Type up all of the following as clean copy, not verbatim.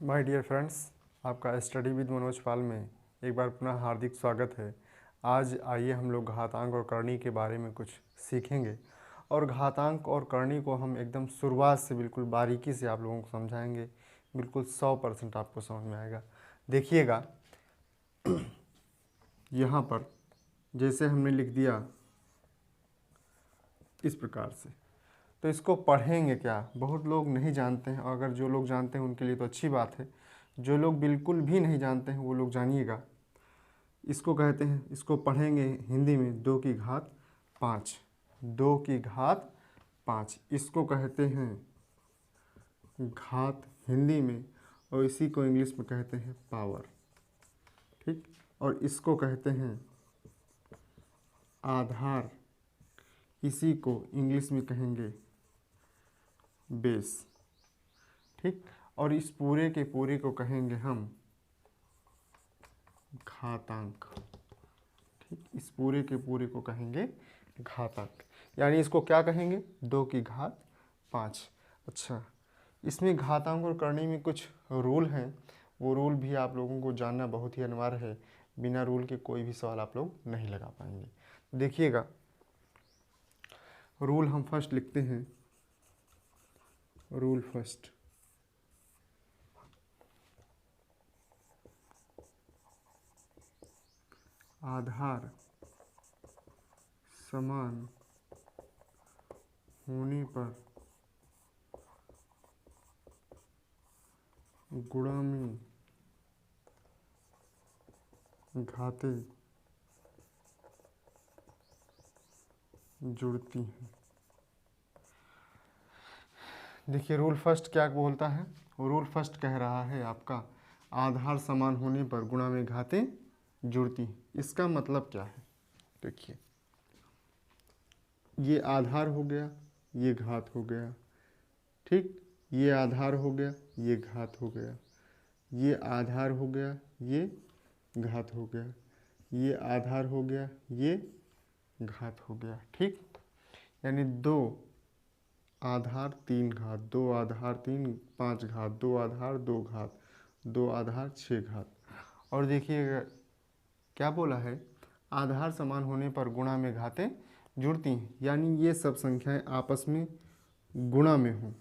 My dear friends, आपका study with Manoj पाल में एक बार पुनः हार्दिक स्वागत है। आज आइए हम लोग घातांक और करनी के बारे में कुछ सीखेंगे और घातांक और करनी को हम एकदम शुरुआत से बिल्कुल बारीकी से आप लोगों को समझाएंगे। बिल्कुल 100% आपको समझ में आएगा। देखिएगा, यहाँ पर जैसे हमने लिख दिया इस प्रकार से, तो इसको पढ़ेंगे क्या, बहुत लोग नहीं जानते हैं। अगर जो लोग जानते हैं उनके लिए तो अच्छी बात है, जो लोग बिल्कुल भी नहीं जानते हैं वो लोग जानिएगा। इसको कहते हैं, इसको पढ़ेंगे हिंदी में 2 की घात 5। 2 की घात 5 इसको कहते हैं घात हिंदी में, और इसी को इंग्लिश में कहते हैं पावर। ठीक, और इसको कहते हैं आधार, इसी को इंग्लिश में कहेंगे बेस। ठीक, और इस पूरे के पूरे को कहेंगे हम घातांक। ठीक, इस पूरे के पूरे को कहेंगे घातांक, यानी इसको क्या कहेंगे, 2 की घात 5। अच्छा, इसमें घातांक और करनी में कुछ रूल हैं, वो रूल भी आप लोगों को जानना बहुत ही अनिवार्य है। बिना रूल के कोई भी सवाल आप लोग नहीं लगा पाएंगे। देखिएगा, रूल हम फर्स्ट लिखते हैं। रूल फर्स्ट, आधार समान होने पर गुणा में घातें जुड़ती हैं। देखिए, रूल फर्स्ट क्या बोलता है, रूल फर्स्ट कह रहा है आपका आधार समान होने पर गुणा में घातें जुड़ती हैं। इसका मतलब क्या है, देखिए, ये आधार हो गया, ये घात हो गया। ठीक, ये आधार हो गया, ये घात हो गया, ये आधार हो गया, ये घात हो गया, ये आधार हो गया, ये घात हो गया। ठीक, यानी 2 आधार 3 घात, 2 आधार 3 5 घात, 2 आधार 2 घात, 2 आधार 6 घात। और देखिए क्या बोला है, आधार समान होने पर गुणा में घातें जुड़ती हैं, यानी ये सब संख्याएं आपस में गुणा में हों,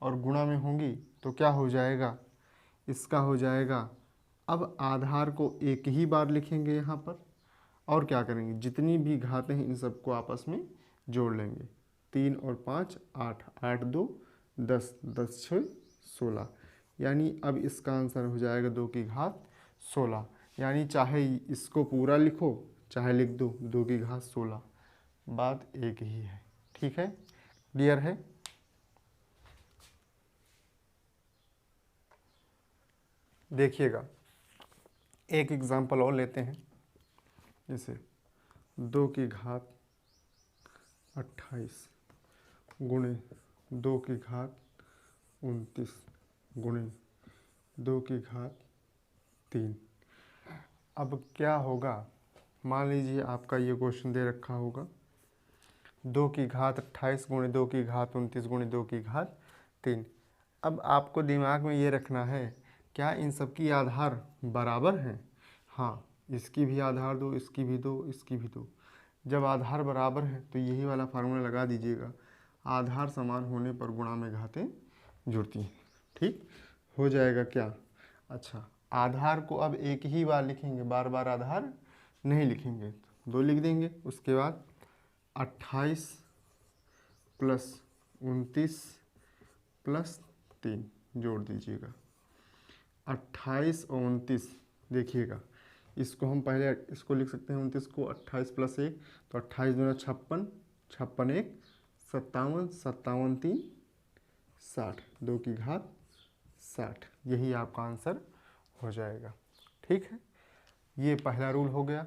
और गुणा में होंगी तो क्या हो जाएगा, इसका हो जाएगा। अब आधार को एक ही बार लिखेंगे यहाँ पर, और क्या करेंगे, जितनी भी घातें हैं इन सबको आपस में जोड़ लेंगे। 3 और 5 8, 8 2 10, 10 6 16, यानी अब इसका आंसर हो जाएगा 2 की घात 16। यानी चाहे इसको पूरा लिखो चाहे लिख दो, 2 की घात 16, बात एक ही है। ठीक है, क्लियर है। देखिएगा, एक एग्जाम्पल और लेते हैं, जैसे 2 की घात 28 गुणे 2 की घात 29 गुणे 2 की घात 3। अब क्या होगा, मान लीजिए आपका ये क्वेश्चन दे रखा होगा 2 की घात 28 गुणे 2 की घात 29 गुणे 2 की घात 3। अब आपको दिमाग में ये रखना है, क्या इन सब की आधार बराबर हैं। हाँ, इसकी भी आधार दो, इसकी भी दो, इसकी भी दो। जब आधार बराबर है तो यही वाला फार्मूला लगा दीजिएगा, आधार समान होने पर गुणा में घातें जुड़ती हैं। ठीक, हो जाएगा क्या। अच्छा, आधार को अब एक ही बार लिखेंगे, बार बार आधार नहीं लिखेंगे, तो 2 लिख देंगे। उसके बाद 28 प्लस 29 प्लस 3 जोड़ दीजिएगा। 28 और 29, देखिएगा इसको हम पहले इसको लिख सकते हैं 29 को 28 प्लस 1, तो 28 दूना 56, 56 1 57, 57 3 60, 2 की घात 60, यही आपका आंसर हो जाएगा। ठीक है, ये पहला रूल हो गया।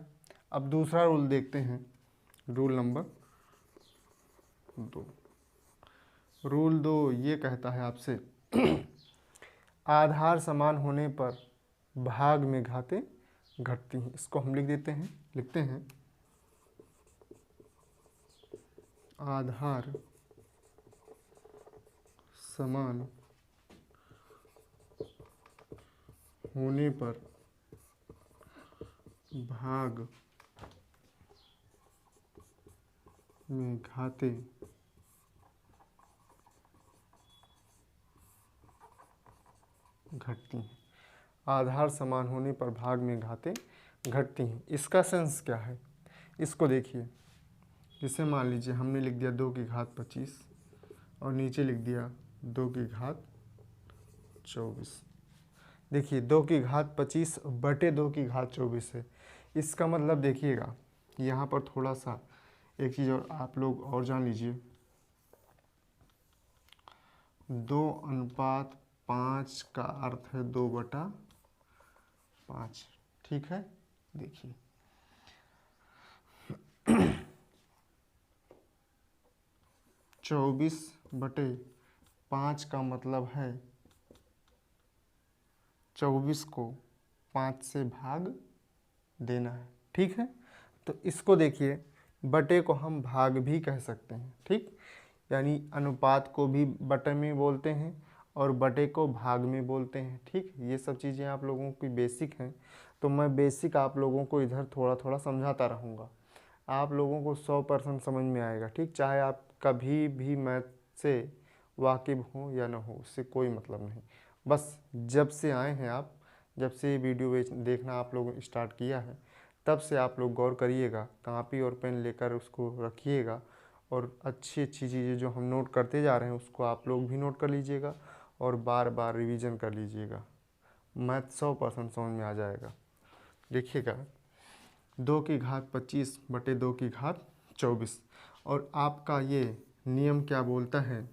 अब दूसरा रूल देखते हैं, रूल नंबर 2। रूल 2 ये कहता है आपसे आधार समान होने पर भाग में घातें घटती हैं। इसको हम लिख देते हैं, लिखते हैं आधार समान होने पर भाग में घातें घटती हैं। आधार समान होने पर भाग में घातें घटती हैं। इसका सेंस क्या है, इसको देखिए। जैसे मान लीजिए हमने लिख दिया 2 की घात 25 और नीचे लिख दिया 2 की घात 24। देखिए 2 की घात 25 बटे 2 की घात 24 है। इसका मतलब देखिएगा, यहाँ पर थोड़ा सा एक चीज़ और आप लोग और जान लीजिए, 2:5 का अर्थ है 2/5। ठीक है, देखिए 24/5 का मतलब है 24 को 5 से भाग देना है। ठीक है, तो इसको देखिए, बटे को हम भाग भी कह सकते हैं। ठीक, यानी अनुपात को भी बटे में बोलते हैं और बटे को भाग में बोलते हैं। ठीक, ये सब चीज़ें आप लोगों की बेसिक हैं, तो मैं बेसिक आप लोगों को इधर थोड़ा थोड़ा समझाता रहूँगा। आप लोगों को 100% समझ में आएगा। ठीक, चाहे आप कभी भी मैथ से वाकिफ़ हो या ना हो, उससे कोई मतलब नहीं। बस जब से आए हैं आप, जब से ये वीडियो देखना आप लोगों ने स्टार्ट किया है, तब से आप लोग गौर करिएगा, कापी और पेन लेकर उसको रखिएगा और अच्छी अच्छी चीज़ें जो हम नोट करते जा रहे हैं उसको आप लोग भी नोट कर लीजिएगा और बार बार रिवीजन कर लीजिएगा। मैथ 100% समझ में आ जाएगा। देखिएगा 2 की घात 25 बटे 2 की घात 24 और आपका ये नियम क्या बोलता है,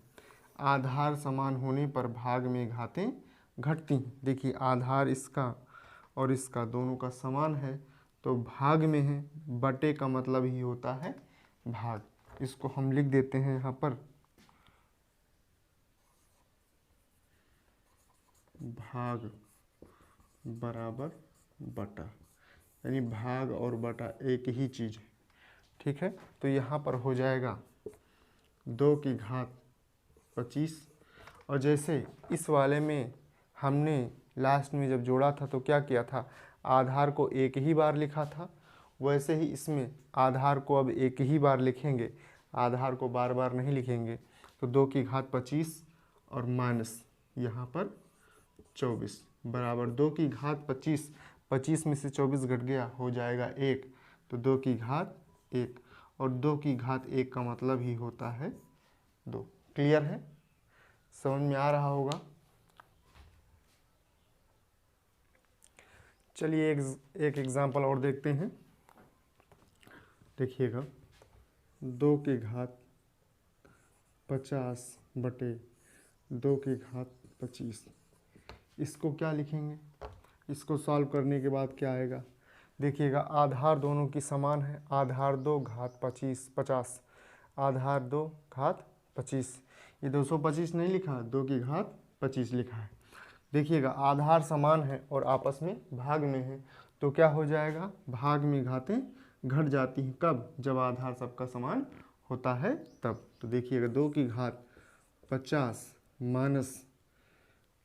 आधार समान होने पर भाग में घातें घटती हैं। देखिए आधार इसका और इसका दोनों का समान है तो भाग में है, बटे का मतलब ही होता है भाग। इसको हम लिख देते हैं यहाँ पर, भाग बराबर बटा, यानी भाग और बटा एक ही चीज़ है। ठीक है, तो यहाँ पर हो जाएगा 2 की घात 25 और जैसे इस वाले में हमने लास्ट में जब जोड़ा था तो क्या किया था, आधार को एक ही बार लिखा था, वैसे ही इसमें आधार को अब एक ही बार लिखेंगे, आधार को बार बार नहीं लिखेंगे। तो 2 की घात 25 और माइनस यहाँ पर 24 बराबर 2 की घात 25, 25 में से 24 घट गया, हो जाएगा 1, तो 2 की घात 1 और 2 की घात 1 का मतलब ही होता है 2। क्लियर है, समझ में आ रहा होगा। चलिए एक एग्जाम्पल और देखते हैं। देखिएगा 2 की घात 50 बटे 2 की घात 25, इसको क्या लिखेंगे, इसको सॉल्व करने के बाद क्या आएगा, देखिएगा आधार दोनों की समान है, आधार 2 घात 50, आधार 2 घात 25, ये 225 नहीं लिखा, 2 की घात 25 लिखा है। देखिएगा आधार समान है और आपस में भाग में है, तो क्या हो जाएगा, भाग में घातें घट जाती हैं। कब, जब आधार सबका समान होता है तब। तो देखिएगा 2 की घात 50 माइनस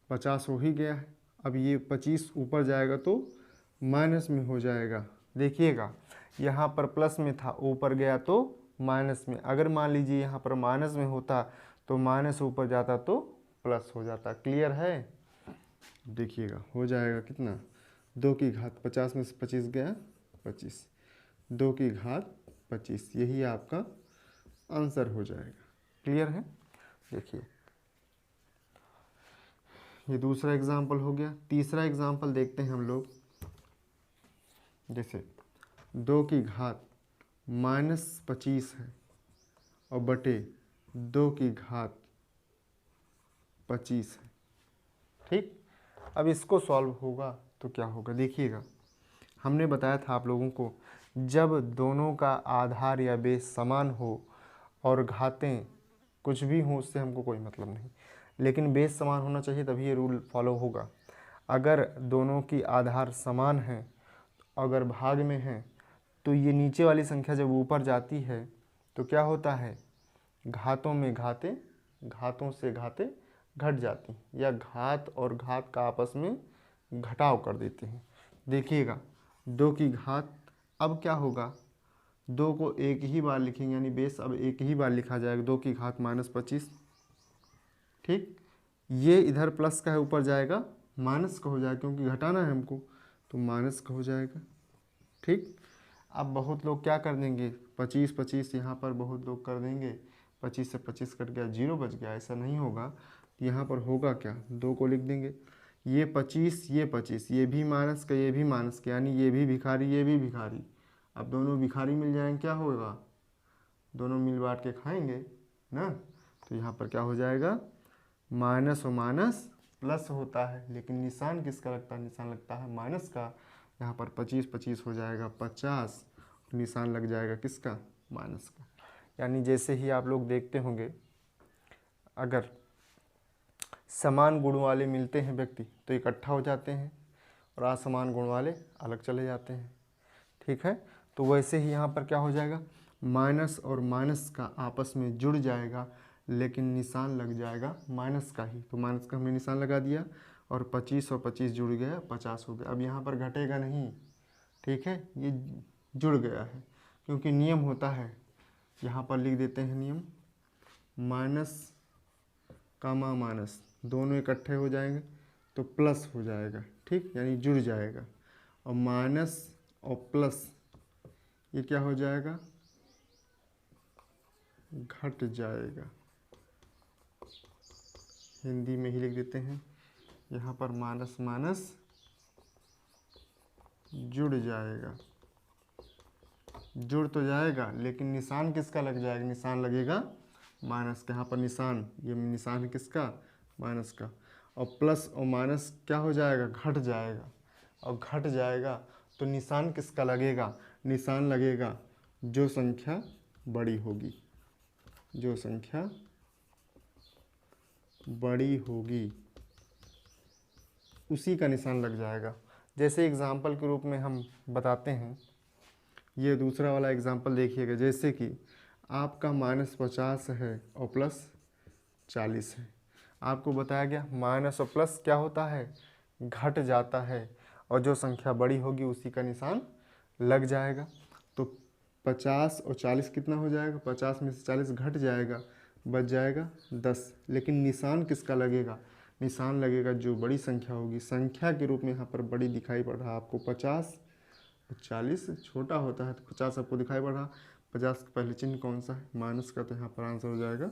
50 हो ही गया है, अब ये 25 ऊपर जाएगा तो माइनस में हो जाएगा। देखिएगा यहाँ पर प्लस में था, ऊपर गया तो माइनस में। अगर मान लीजिए यहाँ पर माइनस में होता तो माइनस ऊपर जाता तो प्लस हो जाता। क्लियर है, देखिएगा हो जाएगा कितना, 2 की घात 50 में से 25 गया 25, 2 की घात 25, यही आपका आंसर हो जाएगा। क्लियर है, देखिए ये दूसरा एग्जाम्पल हो गया। तीसरा एग्जाम्पल देखते हैं हम लोग। जैसे 2 की घात -25 है और बटे 2 की घात 25 है। ठीक, अब इसको सॉल्व होगा तो क्या होगा, देखिएगा हमने बताया था आप लोगों को, जब दोनों का आधार या बेस समान हो और घातें कुछ भी हों उससे हमको कोई मतलब नहीं, लेकिन बेस समान होना चाहिए तभी ये रूल फॉलो होगा। अगर दोनों की आधार समान है, अगर भाग में है, तो ये नीचे वाली संख्या जब ऊपर जाती है तो क्या होता है, घातों में घातें, घातों से घातें घट जाती हैं, या घात और घात का आपस में घटाव कर देते हैं। देखिएगा 2 की घात, अब क्या होगा, 2 को एक ही बार लिखेंगे, यानी बेस अब एक ही बार लिखा जाएगा, 2 की घात -25। ठीक, ये इधर प्लस का है, ऊपर जाएगा माइनस का हो जाएगा, क्योंकि घटाना है हमको, तो माइनस का हो जाएगा। ठीक, अब बहुत लोग क्या कर देंगे, 25 25 यहाँ पर बहुत लोग कर देंगे, 25 से 25 कट गया, 0 बच गया। ऐसा नहीं होगा, यहाँ पर होगा क्या, 2 को लिख देंगे, ये 25 ये 25, ये भी माइनस का ये भी माइनस का, यानी ये भी भिखारी ये भी भिखारी। अब दोनों भिखारी मिल जाएंगे, क्या होगा, दोनों मिल बांट के खाएंगे ना। तो यहाँ पर क्या हो जाएगा, माइनस और माइनस प्लस होता है, लेकिन निशान किसका लगता है, निशान लगता है माइनस का। यहाँ पर 25 25 हो जाएगा 50, निशान लग जाएगा किसका, माइनस का। यानी जैसे ही आप लोग देखते होंगे, अगर समान गुण वाले मिलते हैं व्यक्ति तो इकट्ठा हो जाते हैं, और असमान गुण वाले अलग चले जाते हैं। ठीक है, तो वैसे ही यहाँ पर क्या हो जाएगा, माइनस और माइनस का आपस में जुड़ जाएगा, लेकिन निशान लग जाएगा माइनस का ही। तो माइनस का हमने निशान लगा दिया, और 25 और 25 जुड़ गया, 50 हो गया। अब यहाँ पर घटेगा नहीं, ठीक है, ये जुड़ गया है, क्योंकि नियम होता है, यहाँ पर लिख देते हैं नियम, माइनस कामा माइनस दोनों इकट्ठे हो जाएंगे तो प्लस हो जाएगा। ठीक, यानी जुड़ जाएगा, और माइनस और प्लस ये क्या हो जाएगा, घट जाएगा। हिंदी में ही लिख देते हैं, यहाँ पर माइनस माइनस जुड़ जाएगा, जुड़ तो जाएगा, लेकिन निशान किसका लग जाएगा, निशान लगेगा माइनस का। यहाँ पर निशान, ये निशान है किसका, माइनस का। और प्लस और माइनस क्या हो जाएगा, घट जाएगा, और घट जाएगा तो निशान किसका लगेगा, निशान लगेगा जो संख्या बड़ी होगी, जो संख्या बड़ी होगी उसी का निशान लग जाएगा। जैसे एग्जाम्पल के रूप में हम बताते हैं, ये दूसरा वाला एग्जाम्पल देखिएगा, जैसे कि आपका -50 है और +40 है। आपको बताया गया माइनस और प्लस क्या होता है, घट जाता है, और जो संख्या बड़ी होगी उसी का निशान लग जाएगा। तो 50 और 40 कितना हो जाएगा, 50 में से 40 घट जाएगा, बच जाएगा 10। लेकिन निशान किसका लगेगा, निशान लगेगा जो बड़ी संख्या होगी। संख्या के रूप में यहाँ पर बड़ी दिखाई पड़ रहा है आपको 50, 40 छोटा होता है, तो 50 आपको दिखाई पड़ रहा। 50 का पहले चिन्ह कौन सा है, माइनस का, तो यहाँ पर आंसर हो जाएगा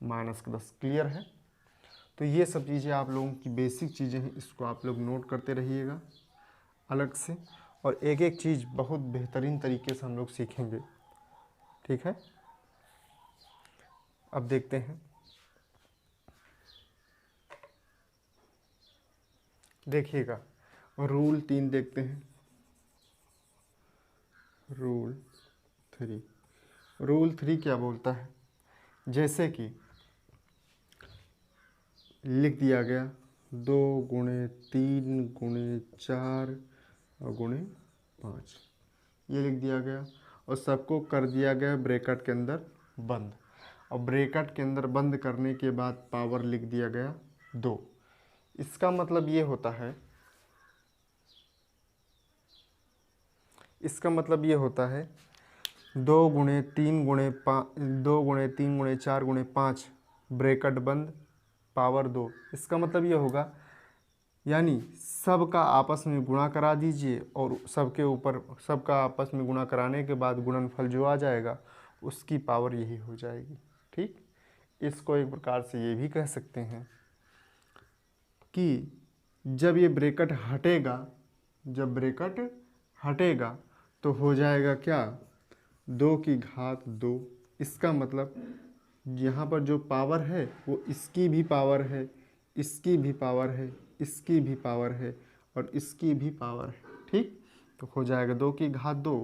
माइनस का 10। क्लियर है। तो ये सब चीज़ें आप लोगों की बेसिक चीज़ें हैं, इसको आप लोग नोट करते रहिएगा अलग से, और एक एक चीज़ बहुत बेहतरीन तरीके से हम लोग सीखेंगे। ठीक है, अब देखते हैं, देखिएगा रूल 3 देखते हैं, रूल 3। रूल 3 क्या बोलता है, जैसे कि लिख दिया गया 2 गुणे 3 गुणे 4 और गुणे 5, ये लिख दिया गया, और सबको कर दिया गया ब्रैकेट के अंदर बंद, और ब्रैकेट के अंदर बंद करने के बाद पावर लिख दिया गया 2। इसका मतलब ये होता है, इसका मतलब ये होता है 2 गुणे 3 गुणे 2 गुणे 3 गुणे 4 गुणे 5 ब्रैकेट बंद पावर 2। इसका मतलब ये होगा, यानी सबका आपस में गुणा करा दीजिए, और सबके ऊपर सबका आपस में गुणा कराने के बाद गुणनफल जो आ जाएगा उसकी पावर यही हो जाएगी। ठीक, इसको एक प्रकार से ये भी कह सकते हैं कि जब ये ब्रैकेट हटेगा, जब ब्रैकेट हटेगा तो हो जाएगा क्या, 2 की घात 2। इसका मतलब यहाँ पर जो पावर है वो इसकी भी पावर है, इसकी भी पावर है, इसकी भी पावर है, और इसकी भी पावर है। ठीक, तो हो जाएगा 2 की घात 2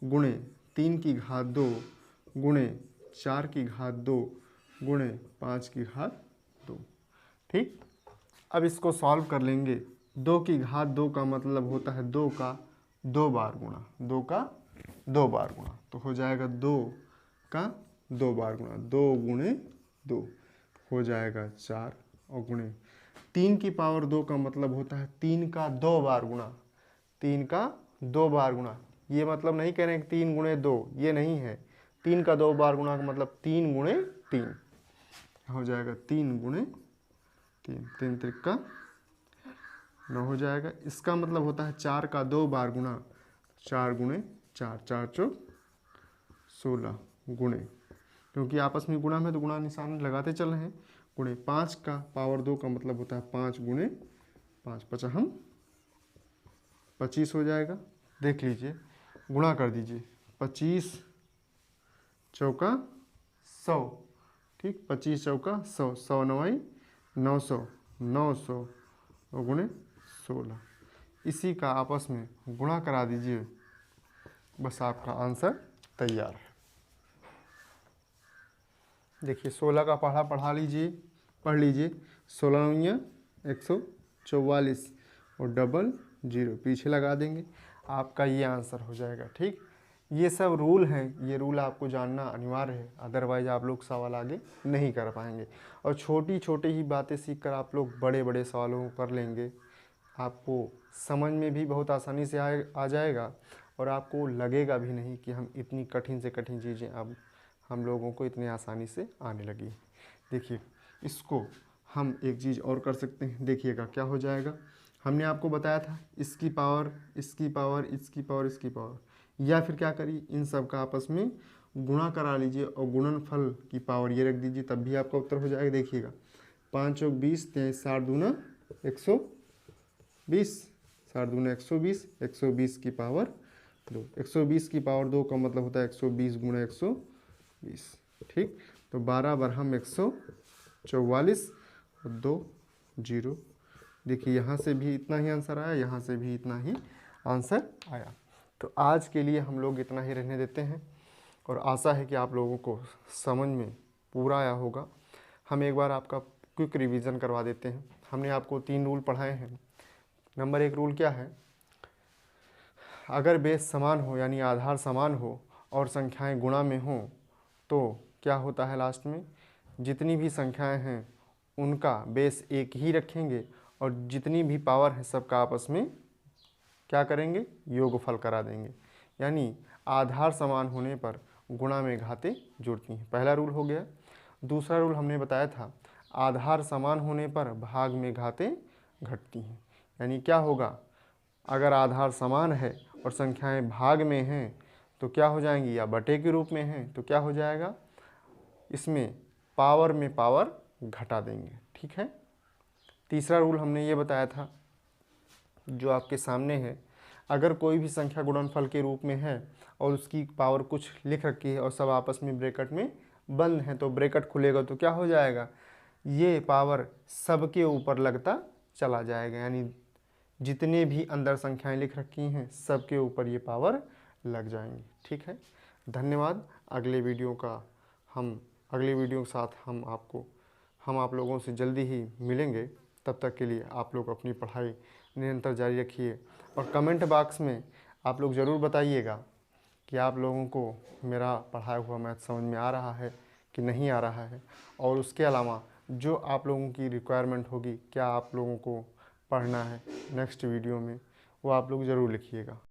गुणे 3 की घात 2 गुणे 4 की घात 2 गुणे 5 की घात 2। ठीक, अब इसको सॉल्व कर लेंगे। 2 की घात 2 का मतलब होता है 2 का 2 बार गुणा, 2 का 2 बार गुणा, तो हो जाएगा 2 का 2 बार गुणा, 2 गुणे 2 हो जाएगा 4, और गुणे 3 की पावर 2 का मतलब होता है 3 का 2 बार गुणा, 3 का 2 बार गुणा। ये मतलब नहीं कह रहे हैं कि 3 गुणे 2, ये नहीं है। 3 का 2 बार गुणा का मतलब 3 गुणे 3 हो जाएगा, 3 गुणे 3, 3 त्रिका 9 हो जाएगा। इसका मतलब होता है 4 का 2 बार गुणा, 4 गुणे 4, 4 चौक 16 गुणे, क्योंकि आपस में गुणा में तो गुणा निशान लगाते चल रहे हैं, गुणे 5 का पावर 2 का मतलब होता है 5 गुणे 5, 55 25 हो जाएगा। देख लीजिए, गुणा कर दीजिए, 25 चौका 100, ठीक, 25 चौका 100, 100 नवाई 900, 900 गुणे 16, इसी का आपस में गुणा करा दीजिए, बस आपका आंसर तैयार है। देखिए 16 का पढ़ा लीजिए, पढ़ लीजिए, 16 नौया 144 और डबल 0 पीछे लगा देंगे, आपका ये आंसर हो जाएगा। ठीक, ये सब रूल हैं, ये रूल आपको जानना अनिवार्य है, अदरवाइज आप लोग सवाल आगे नहीं कर पाएंगे। और छोटी छोटी ही बातें सीखकर आप लोग बड़े बड़े सवालों को कर लेंगे, आपको समझ में भी बहुत आसानी से आ जाएगा, और आपको लगेगा भी नहीं कि हम इतनी कठिन से कठिन चीज़ें अब हम लोगों को इतनी आसानी से आने लगी। देखिए, इसको हम एक चीज़ और कर सकते हैं, देखिएगा क्या हो जाएगा। हमने आपको बताया था इसकी पावर, इसकी पावर, इसकी पावर, इसकी पावर, या फिर क्या करिए, इन सब का आपस में गुणा करा लीजिए और गुणनफल की पावर ये रख दीजिए, तब भी आपका उत्तर हो जाएगा। देखिएगा, 5 चौक 20, 23 60 दूना 120, 60 दूना 120, 120 की पावर 2, 120 की पावर 2 का मतलब होता है 120 गुणा 120, ठीक। तो 12 बरहम 144 और 2 0। देखिए, यहाँ से भी इतना ही आंसर आया, यहाँ से भी इतना ही आंसर आया। तो आज के लिए हम लोग इतना ही रहने देते हैं, और आशा है कि आप लोगों को समझ में पूरा आया होगा। हम एक बार आपका क्विक रिवीजन करवा देते हैं। हमने आपको 3 रूल पढ़ाए हैं। नंबर 1 रूल क्या है, अगर बेस समान हो यानी आधार समान हो और संख्याएं गुणा में हों तो क्या होता है, लास्ट में जितनी भी संख्याएं हैं उनका बेस एक ही रखेंगे, और जितनी भी पावर है सबका आपस में क्या करेंगे, योगफल करा देंगे। यानी आधार समान होने पर गुणा में घातें जुड़ती हैं, पहला रूल हो गया। दूसरा रूल हमने बताया था, आधार समान होने पर भाग में घातें घटती हैं। यानी क्या होगा, अगर आधार समान है और संख्याएं भाग में हैं तो क्या हो जाएंगी, या बटे के रूप में हैं तो क्या हो जाएगा, इसमें पावर में पावर घटा देंगे। ठीक है। तीसरा रूल हमने ये बताया था, जो आपके सामने है, अगर कोई भी संख्या गुणनफल के रूप में है और उसकी पावर कुछ लिख रखी है और सब आपस में ब्रैकेट में बंद है, तो ब्रैकेट खुलेगा तो क्या हो जाएगा, ये पावर सबके ऊपर लगता चला जाएगा। यानी जितने भी अंदर संख्याएं लिख रखी हैं सबके ऊपर ये पावर लग जाएंगी। ठीक है, धन्यवाद। अगले वीडियो के साथ हम आप लोगों से जल्दी ही मिलेंगे। तब तक के लिए आप लोग अपनी पढ़ाई निरंतर जारी रखिए, और कमेंट बॉक्स में आप लोग ज़रूर बताइएगा कि आप लोगों को मेरा पढ़ाया हुआ मैथ समझ में आ रहा है कि नहीं आ रहा है, और उसके अलावा जो आप लोगों की रिक्वायरमेंट होगी, क्या आप लोगों को पढ़ना है नेक्स्ट वीडियो में, वो आप लोग ज़रूर लिखिएगा।